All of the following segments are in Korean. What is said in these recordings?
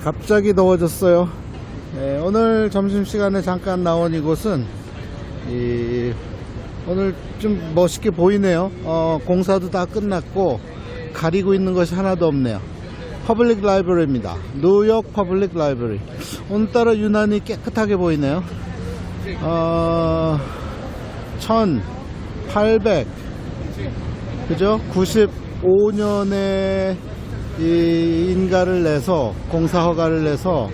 갑자기 더워졌어요. 오늘 점심시간에 잠깐 나온 이곳은 오늘 좀 멋있게 보이네요. 공사도 다 끝났고 가리고 있는 것이 하나도 없네요. 퍼블릭 라이브러리입니다. 뉴욕 퍼블릭 라이브러리. 오늘따라 유난히 깨끗하게 보이네요. 1800 그죠? 95년에 이 인가를 내서 공사 허가를 내서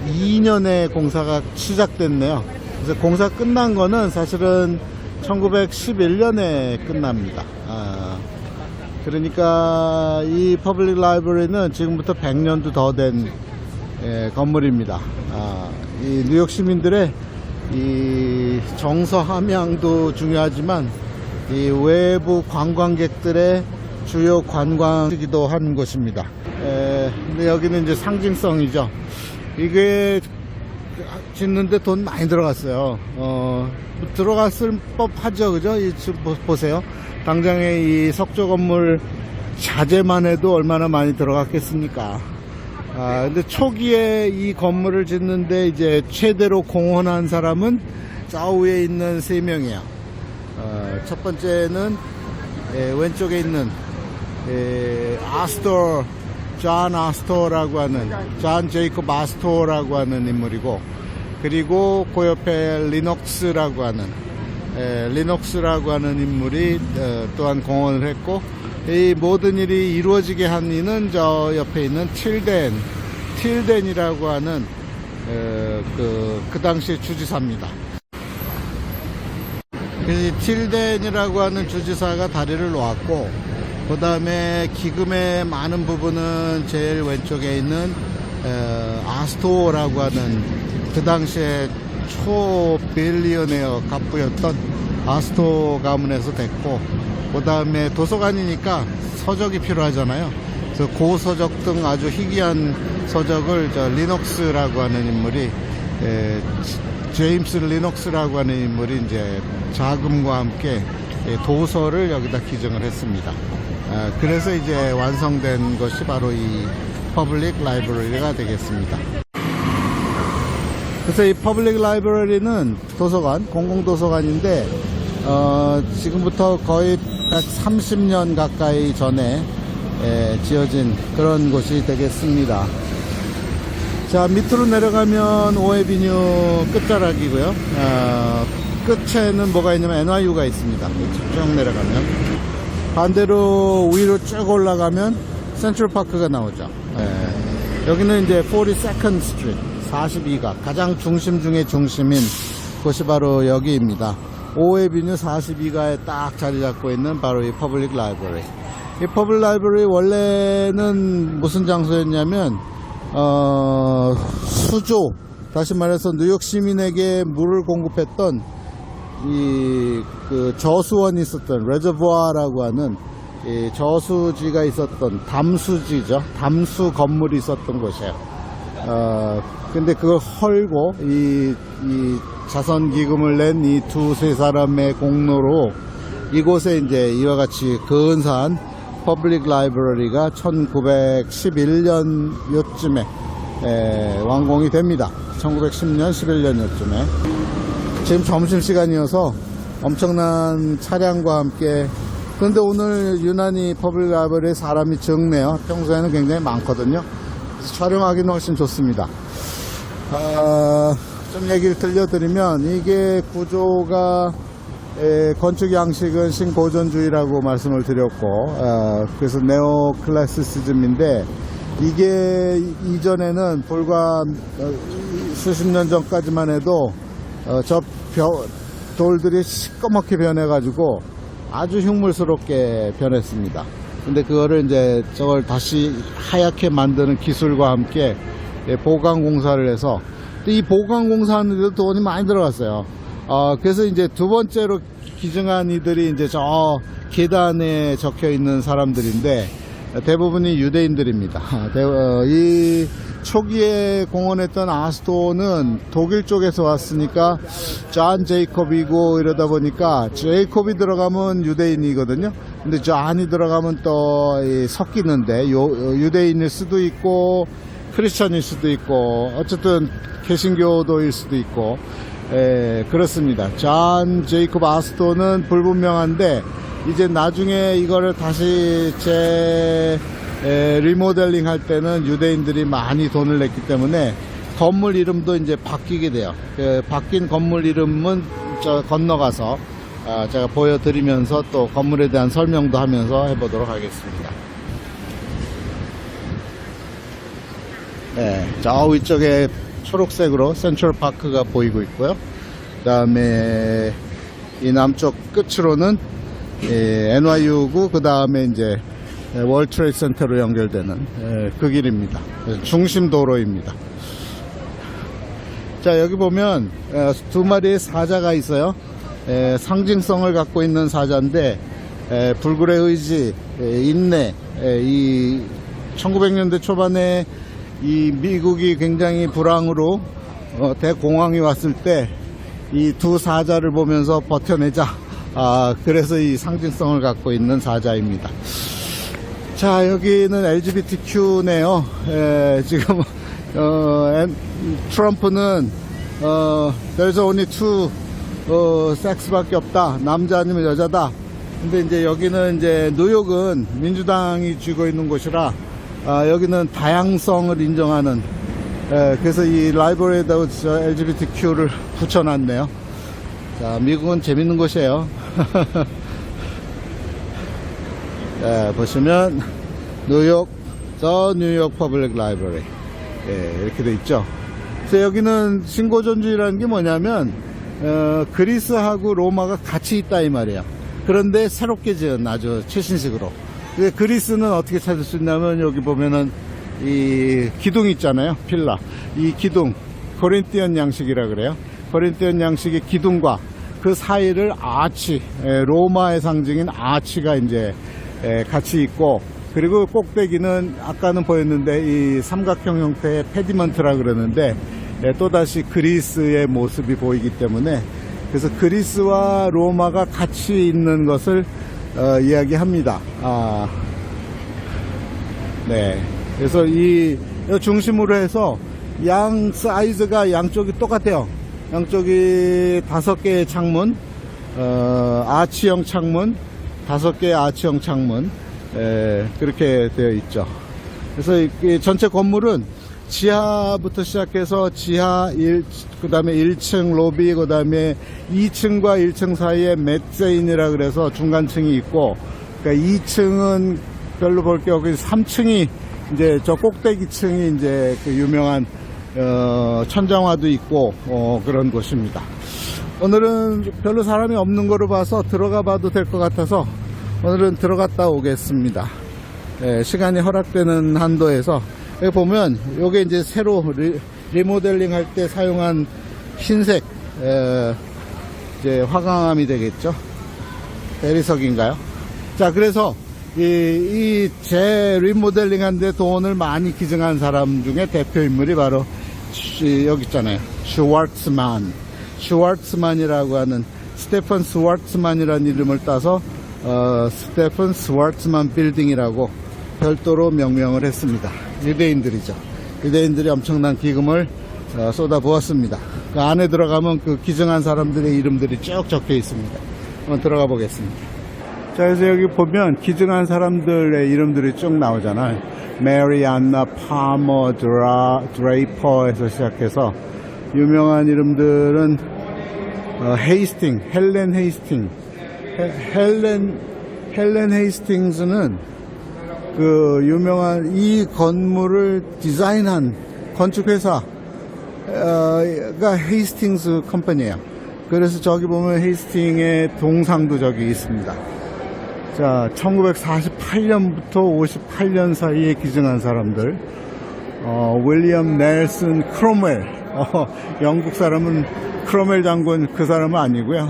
1902년에 공사가 시작됐네요. 그래서 공사 끝난 거는 사실은 1911년에 끝납니다. 그러니까 이 퍼블릭 라이브러리는 지금부터 100년도 더 된 건물입니다. 이 뉴욕 시민들의 이 정서 함양도 중요하지만 이 외부 관광객들의 주요 관광이기도 한 곳입니다. 근데 여기는 이제 상징성이죠. 이게 짓는데 돈 많이 들어갔어요. 들어갔을 법하죠, 그죠? 보세요. 당장에 이 석조 건물 자재만 해도 얼마나 많이 들어갔겠습니까? 근데 초기에 이 건물을 짓는데 이제 최대로 공헌한 사람은 저 위에 있는 3명이에요. 첫 번째는 왼쪽에 있는 존 아스토라고 하는 존 제이콥 아스토라고 하는 인물이고, 그리고 그 옆에 리녹스라고 하는 인물이 또한 공헌을 했고, 이 모든 일이 이루어지게 한 이는 저 옆에 있는 틸덴이라고 하는 그 당시의 주지사입니다. 그 틸덴이라고 하는 주지사가 다리를 놓았고, 그 다음에 기금의 많은 부분은 제일 왼쪽에 있는 아스토라고 하는 그 당시에 초빌리언웨어 갑부였던 아스토 가문에서 됐고, 그 다음에 도서관이니까 서적이 필요하잖아요. 그래서 고서적 등 아주 희귀한 서적을 저 리녹스라고 하는 인물이 제임스 리녹스라고 하는 인물이 이제 자금과 함께 도서를 여기다 기증을 했습니다. 그래서 이제 완성된 것이 바로 이 퍼블릭 라이브러리가 되겠습니다. 그래서 이 퍼블릭 라이브러리는 도서관, 공공도서관인데 지금부터 거의 130년 가까이 전에 지어진 그런 곳이 되겠습니다. 자, 밑으로 내려가면 오에비뉴 끝자락이고요. 끝에는 뭐가 있냐면 NYU가 있습니다. 쭉 내려가면, 반대로 위로 쭉 올라가면 센트럴파크가 나오죠. 여기는 이제 42nd 스트리트 42가 가장 중심 중에 중심인 곳이 바로 여기입니다. 오에비뉴 42가에 딱 자리 잡고 있는 바로 이 퍼블릭 라이브러리. 이 퍼블릭 라이브러리 원래는 무슨 장소였냐면 수조, 다시 말해서 뉴욕 시민에게 물을 공급했던 그 저수원이 있었던 레저부아라고 하는 이 저수지가 있었던 담수지죠. 담수 건물이 있었던 곳이에요. 근데 그걸 헐고 이 자선 기금을 낸 이 두세 사람의 공로로 이곳에 이제 이와 같이 근사한 퍼블릭 라이브러리가 1911년 요쯤에 완공이 됩니다. 1910년 11년 요쯤에. 지금 점심시간이어서 엄청난 차량과 함께, 그런데 오늘 유난히 퍼블릭 라이브러리에 사람이 적네요. 평소에는 굉장히 많거든요. 그래서 촬영하기는 훨씬 좋습니다. 좀 얘기를 들려드리면, 이게 구조가 건축 양식은 신고전주의라고 말씀을 드렸고, 그래서 네오클래시시즘인데, 이게 이전에는 불과 수십 년 전까지만 해도 저 돌들이 시꺼멓게 변해가지고 아주 흉물스럽게 변했습니다. 근데 그거를 이제 저걸 다시 하얗게 만드는 기술과 함께 보강 공사를 해서, 이 보강 공사하는데도 돈이 많이 들어갔어요. 그래서 이제 두 번째로 기증한 이들이 이제 저 계단에 적혀 있는 사람들인데, 대부분이 유대인들입니다. 이 초기에 공헌했던 아스토는 독일 쪽에서 왔으니까 존 제이콥이고 이러다 보니까 제이콥이 들어가면 유대인이거든요. 근데 존이 들어가면 또 섞이는데 유대인일 수도 있고 크리스천일 수도 있고 어쨌든 개신교도일 수도 있고 그렇습니다. 존 제이콥 아스토는 불분명한데 이제 나중에 이거를 다시 리모델링 할 때는 유대인들이 많이 돈을 냈기 때문에 건물 이름도 이제 바뀌게 돼요. 바뀐 건물 이름은 저 건너가서 제가 보여드리면서 또 건물에 대한 설명도 하면서 해보도록 하겠습니다. 네, 저 위쪽에 초록색으로 센트럴 파크가 보이고 있고요. 그 다음에 이 남쪽 끝으로는 NYU고 그 다음에 이제 월드 트레이드 센터로 연결되는 그 길입니다. 중심 도로입니다. 자, 여기 보면 두 마리의 사자가 있어요. 상징성을 갖고 있는 사자인데 불굴의 의지, 인내, 이 1900년대 초반에 이 미국이 굉장히 불황으로 대공황이 왔을 때 이 두 사자를 보면서 버텨내자. 그래서 이 상징성을 갖고 있는 사자입니다. 자, 여기는 LGBTQ네요. 지금 트럼프는 there's only two 섹스밖에 없다. 남자 아니면 여자다. 근데 이제 여기는 이제 뉴욕은 민주당이 쥐고 있는 곳이라 여기는 다양성을 인정하는 그래서 이 라이브러리에다가 LGBTQ를 붙여놨네요. 자, 미국은 재밌는 곳이에요. 자, 보시면 뉴욕 퍼블릭 라이브러리 이렇게 돼 있죠. 그래서 여기는 신고전주의라는 게 뭐냐면 그리스하고 로마가 같이 있다 이 말이에요. 그런데 새롭게 지은 아주 최신식으로. 그리스는 어떻게 찾을 수 있냐면 여기 보면은 이 기둥 있잖아요. 필라. 이 기둥 코린티언 양식이라 그래요. 코린티언 양식의 기둥과 그 사이를 아치, 로마의 상징인 아치가 이제 같이 있고, 그리고 꼭대기는 아까는 보였는데 이 삼각형 형태의 페디먼트라 그러는데 또다시 그리스의 모습이 보이기 때문에 그래서 그리스와 로마가 같이 있는 것을 이야기합니다. 네. 그래서 이 중심으로 해서 양 사이즈가 양쪽이 똑같아요. 양쪽이 5개의 창문, 아치형 창문, 5개의 아치형 창문, 그렇게 되어 있죠. 그래서 이 전체 건물은 지하부터 시작해서 지하 1, 그 다음에 1층 로비, 그 다음에 2층과 1층 사이에 메세인이라 그래서 중간층이 있고, 그러니까 2층은 별로 볼 게 없고 3층이 이제 저 꼭대기층이 이제 그 유명한 천장화도 있고 그런 곳입니다. 오늘은 별로 사람이 없는 거로 봐서 들어가 봐도 될 것 같아서 오늘은 들어갔다 오겠습니다. 시간이 허락되는 한도에서 여기 보면 요게 이제 새로 리모델링 할 때 사용한 흰색 이제 화강암이 되겠죠. 대리석인가요? 자, 그래서 이 리모델링 한데 돈을 많이 기증한 사람 중에 대표 인물이 바로 여기 있잖아요. 슈왈츠만이라고 하는 스테픈 스왈츠만이라는 이름을 따서 스테픈 스왈츠만 빌딩이라고 별도로 명명을 했습니다. 유대인들이죠. 유대인들이 엄청난 기금을 쏟아부었습니다. 그 안에 들어가면 그 기증한 사람들의 이름들이 쭉 적혀 있습니다. 한번 들어가 보겠습니다. 자, 그래서 여기 보면 기증한 사람들의 이름들이 쭉 나오잖아요. 메리 안나 파머 드레이퍼에서 시작해서 유명한 이름들은 헤이스팅, 헬렌 헤이스팅. 헬렌 헤이스팅스는 그 유명한 이 건물을 디자인한 건축회사가 헤이스팅스 컴퍼니예요. 그래서 저기 보면 헤이스팅의 동상도 저기 있습니다. 자, 1948년부터 58년 사이에 기증한 사람들, 윌리엄 넬슨 크롬웰, 영국 사람은 크롬웰 장군 그 사람은 아니고요.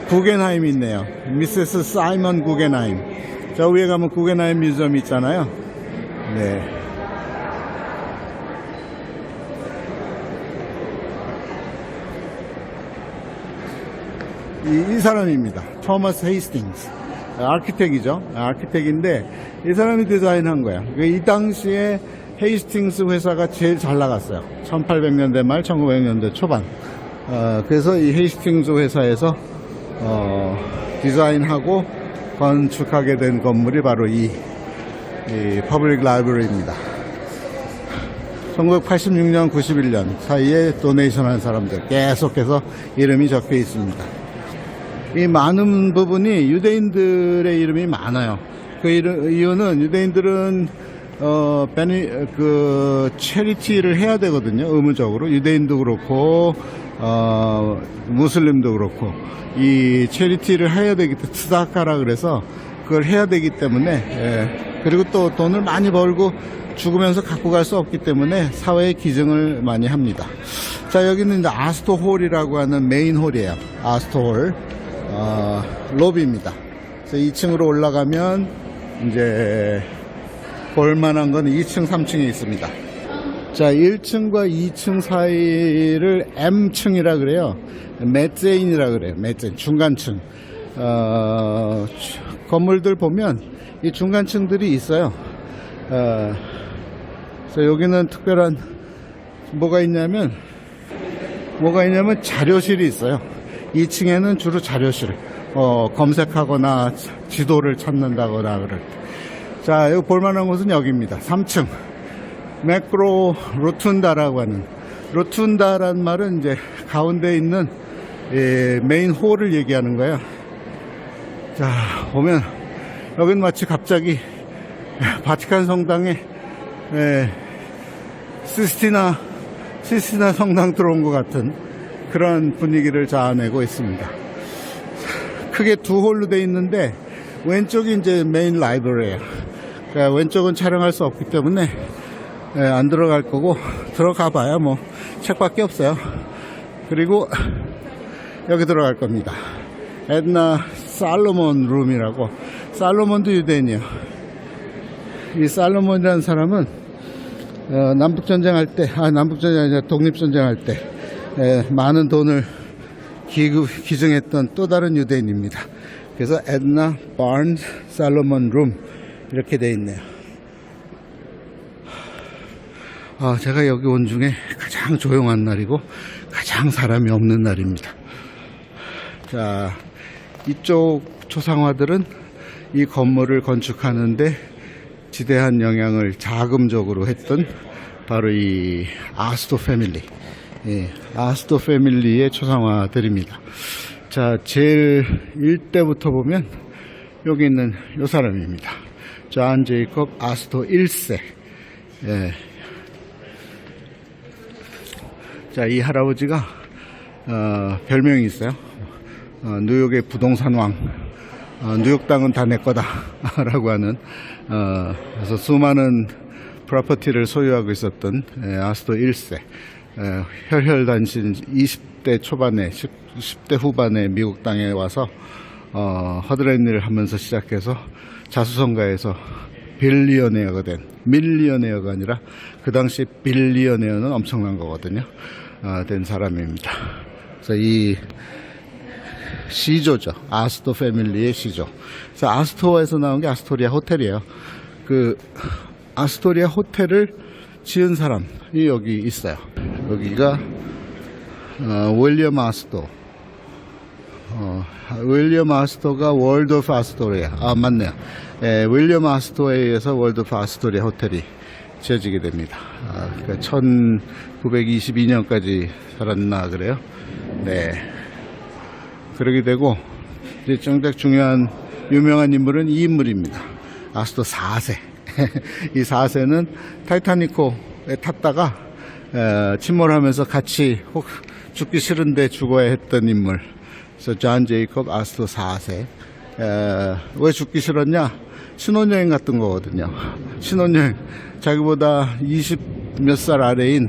구겐하임이 있네요. 미세스 사이먼 구겐하임. 저 위에 가면 구겐하임 뮤지엄이 있잖아요. 네. 이 사람입니다. 토머스 헤이스팅스. 아키텍이죠. 아키텍인데 이 사람이 디자인한 거야. 이 당시에 헤이스팅스 회사가 제일 잘 나갔어요. 1800년대 말 1900년대 초반. 그래서 이 헤이스팅스 회사에서 디자인하고 건축하게 된 건물이 바로 이 퍼블릭 라이브러리입니다. 1986년, 91년 사이에 도네이션 한 사람들 계속해서 이름이 적혀 있습니다. 이 많은 부분이 유대인들의 이름이 많아요. 그 이유는 유대인들은 체리티를 해야 되거든요. 의무적으로 유대인도 그렇고 무슬림도 그렇고 이 체리티를 해야 되기 때문에 트다카라 그래서 그걸 해야 되기 때문에 그리고 또 돈을 많이 벌고 죽으면서 갖고 갈 수 없기 때문에 사회에 기증을 많이 합니다. 자, 여기는 이제 아스토 홀이라고 하는 메인 홀이에요. 아스토 홀 로비입니다. 그래서 2층으로 올라가면 이제 볼만한 건 2층, 3층에 있습니다. 자, 1층과 2층 사이를 M층이라 그래요. 메제인이라 그래요. 메제인, 중간층. 건물들 보면 이 중간층들이 있어요. 그래서 여기는 특별한 뭐가 있냐면 자료실이 있어요. 2층에는 주로 자료실, 검색하거나 지도를 찾는다거나 그럴 때. 자, 여기 볼만한 곳은 여기입니다. 3층. 매크로 로툰다라고 하는, 로툰다란 말은 이제 가운데 있는 메인 홀을 얘기하는 거예요. 자, 보면 여긴 마치 갑자기 바티칸 성당에 시스티나 성당 들어온 것 같은 그런 분위기를 자아내고 있습니다. 크게 두 홀로 돼 있는데 왼쪽이 이제 메인 라이브러리예요. 그러니까 왼쪽은 촬영할 수 없기 때문에 안 들어갈 거고, 들어가 봐야 뭐 책밖에 없어요. 그리고 여기 들어갈 겁니다. 에드나 살로몬 룸이라고. 살로몬도 유대인이에요. 이 살로몬이라는 사람은 남북전쟁 할 때, 남북전쟁이 아니라 독립전쟁 할 때 많은 돈을 기증했던 또 다른 유대인입니다. 그래서 에드나 바른스 살로몬 룸 이렇게 되어 있네요. 제가 여기 온 중에 가장 조용한 날이고 가장 사람이 없는 날입니다. 자, 이쪽 초상화들은 이 건물을 건축하는데 지대한 영향을 자금적으로 했던 바로 이 아스토 패밀리, 아스토 패밀리의 초상화들입니다. 자, 제일 1대부터 보면 여기 있는 이 사람입니다. 존 제이콥 아스토 1세. 자, 이 할아버지가 별명이 있어요. 뉴욕의 부동산 왕, 뉴욕 땅은 다 내 거다 라고 하는, 그래서 수많은 프로퍼티를 소유하고 있었던 아스토 1세. 혈혈단신 20대 초반에 10대 후반에 미국 땅에 와서 허드렛 일을 하면서 시작해서 자수성가해서 빌리어네어가 된, 밀리어네어가 아니라 그 당시 빌리어네어는 엄청난 거거든요. 된 사람입니다. 그래서 이 시조죠. 아스토 패밀리의 시조. 그래서 아스토에서 나온 게 아스토리아 호텔이에요. 그 아스토리아 호텔을 지은 사람이 여기 있어요. 여기가 윌리엄 아스토. 윌리엄 아스토가 월드 오브 아스토리아. 맞네요. 윌리엄 아스토에 의해서 월드 오브 아스토리아 호텔이 지어지게 됩니다. 그러니까 1922년까지 살았나 그래요. 네. 그러게 되고, 이제 정작 중요한 유명한 인물은 이 인물입니다. 아스토 4세. 이 4세는 타이타닉호에 탔다가 침몰하면서 같이 혹 죽기 싫은데 죽어야 했던 인물. 그래서 존 제이콥 아스토 4세. 왜 죽기 싫었냐? 신혼여행 갔던 거거든요. 신혼여행. 자기보다 20 몇 살 아래인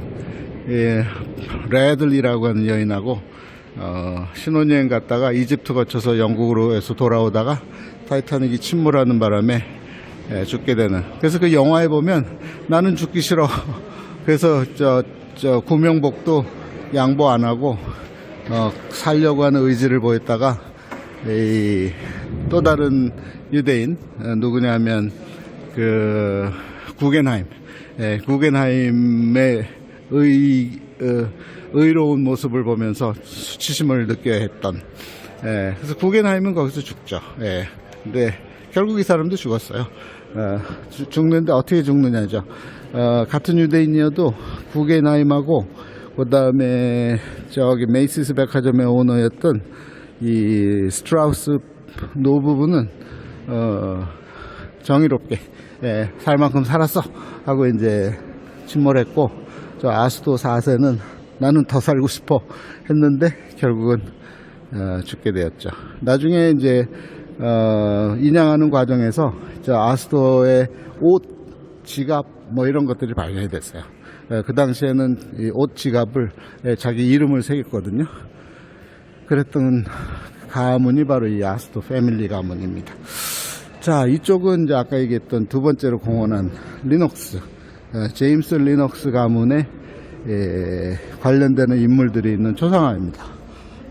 레들리라고 하는 여인하고 신혼여행 갔다가 이집트 거쳐서 영국으로 해서 돌아오다가 타이타닉이 침몰하는 바람에 죽게 되는. 그래서 그 영화에 보면 나는 죽기 싫어. 그래서 저 구명복도 양보 안 하고 살려고 하는 의지를 보였다가 또 다른 유대인 누구냐면 그 구겐하임, 구겐하임의 의로운 모습을 보면서 수치심을 느껴야 했던. 그래서 구겐하임은 거기서 죽죠. 근데 결국 이 사람도 죽었어요. 죽는데 어떻게 죽느냐죠. 같은 유대인이어도 구겐하임하고 그 다음에 저기 메이시스 백화점의 오너였던 이 스트라우스 노부부는 정의롭게 살 만큼 살았어 하고 이제 침몰했고, 저 아스도 4세는 나는 더 살고 싶어 했는데 결국은 죽게 되었죠. 나중에 이제 인양하는 과정에서 저 아스도의 옷, 지갑 뭐 이런 것들이 발견이 됐어요. 그 당시에는 이 옷 지갑을 자기 이름을 새겼거든요. 그랬던 가문이 바로 이 아스도 패밀리 가문입니다. 자, 이쪽은 이제 아까 얘기했던 두 번째로 공헌한 리녹스, 제임스 리녹스 가문에 관련되는 인물들이 있는 초상화입니다.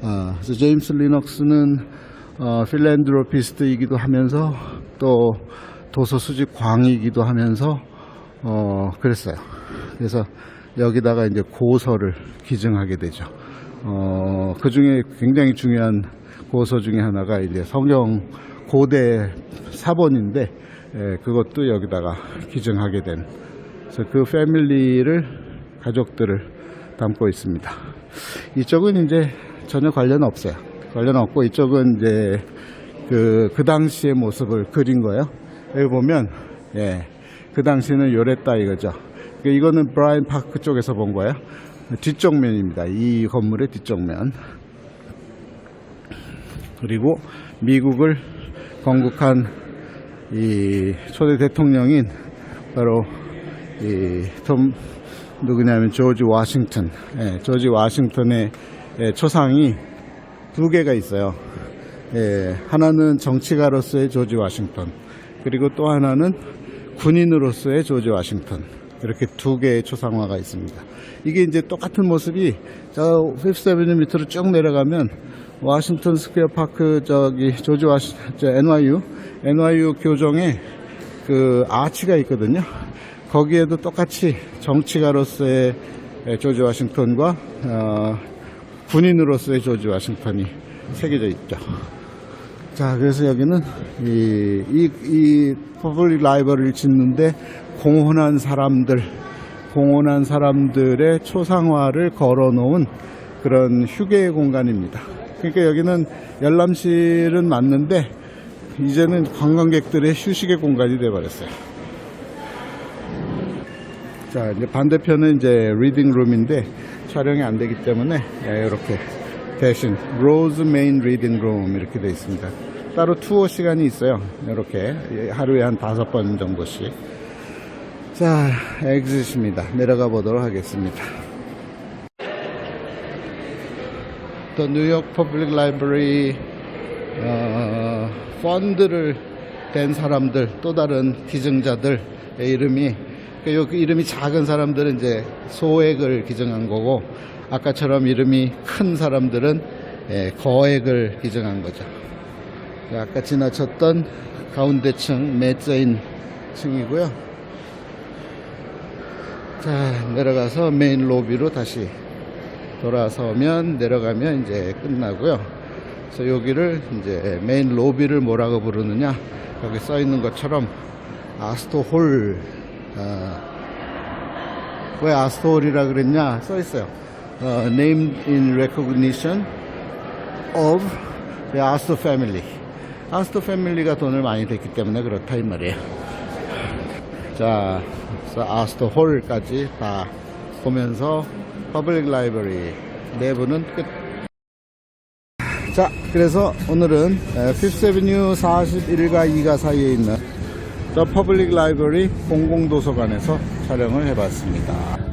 그래서 제임스 리녹스는 필랜드로피스트이기도 하면서 또 도서 수집 광이기도 하면서 그랬어요. 그래서 여기다가 이제 고서를 기증하게 되죠. 그 중에 굉장히 중요한 고서 중에 하나가 이제 성경 고대 사본인데, 그것도 여기다가 기증하게 된. 그래서 그 패밀리를, 가족들을 담고 있습니다. 이쪽은 이제 전혀 관련 없어요. 관련 없고, 이쪽은 이제 그 당시의 모습을 그린 거예요. 여기 보면, 그 당시는 요랬다 이거죠. 이거는 브라이언 파크 쪽에서 본 거예요. 뒷정면입니다. 이 건물의 뒷정면. 그리고 미국을 건국한 이 초대 대통령인 바로 누구냐면 조지 워싱턴. 조지 워싱턴의 초상이 두 개가 있어요. 하나는 정치가로서의 조지 워싱턴, 그리고 또 하나는 군인으로서의 조지 워싱턴. 이렇게 두 개의 초상화가 있습니다. 이게 이제 똑같은 모습이 저 피프스 애비뉴 밑으로 쭉 내려가면 워싱턴 스퀘어 파크 저기 조지 NYU 교정에 그 아치가 있거든요. 거기에도 똑같이 정치가로서의 조지 워싱턴과 군인으로서의 조지 워싱턴이 새겨져 있죠. 자, 그래서 여기는 이 퍼블릭 라이브러리를 짓는데 공헌한 사람들의 초상화를 걸어 놓은 그런 휴게의 공간입니다. 그러니까 여기는 열람실은 맞는데 이제는 관광객들의 휴식의 공간이 되어버렸어요. 자, 이제 반대편은 이제 리딩룸인데 촬영이 안 되기 때문에 이렇게 대신 로즈 메인 리딩룸 이렇게 되어 있습니다. 따로 투어 시간이 있어요. 이렇게 하루에 한 5번 정도씩. 자, 엑짓입니다. 내려가 보도록 하겠습니다. 또 뉴욕 퍼블릭 라이브러리 펀드를 댄 사람들, 또 다른 기증자들의 이름이, 이름이 작은 사람들은 이제 소액을 기증한 거고, 아까처럼 이름이 큰 사람들은 거액을 기증한 거죠. 아까 지나쳤던 가운데층 메자인 층이고요. 자, 내려가서 메인 로비로 다시 돌아서면, 내려가면 이제 끝나고요. 그래서 여기를 이제 메인 로비를 뭐라고 부르느냐, 여기 써 있는 것처럼 아스토 홀. 왜 아스토 홀이라 그랬냐 써 있어요. Named in recognition of the Astor family. 아스토 패밀리가 돈을 많이 댔기 때문에 그렇다 이 말이에요. 자, 그래서 아스토 홀까지 다 보면서 퍼블릭 라이브러리 내부는 끝. 자, 그래서 오늘은 피프스 애비뉴 41가 2가 사이에 있는 더 퍼블릭 라이브러리 공공도서관에서 촬영을 해봤습니다.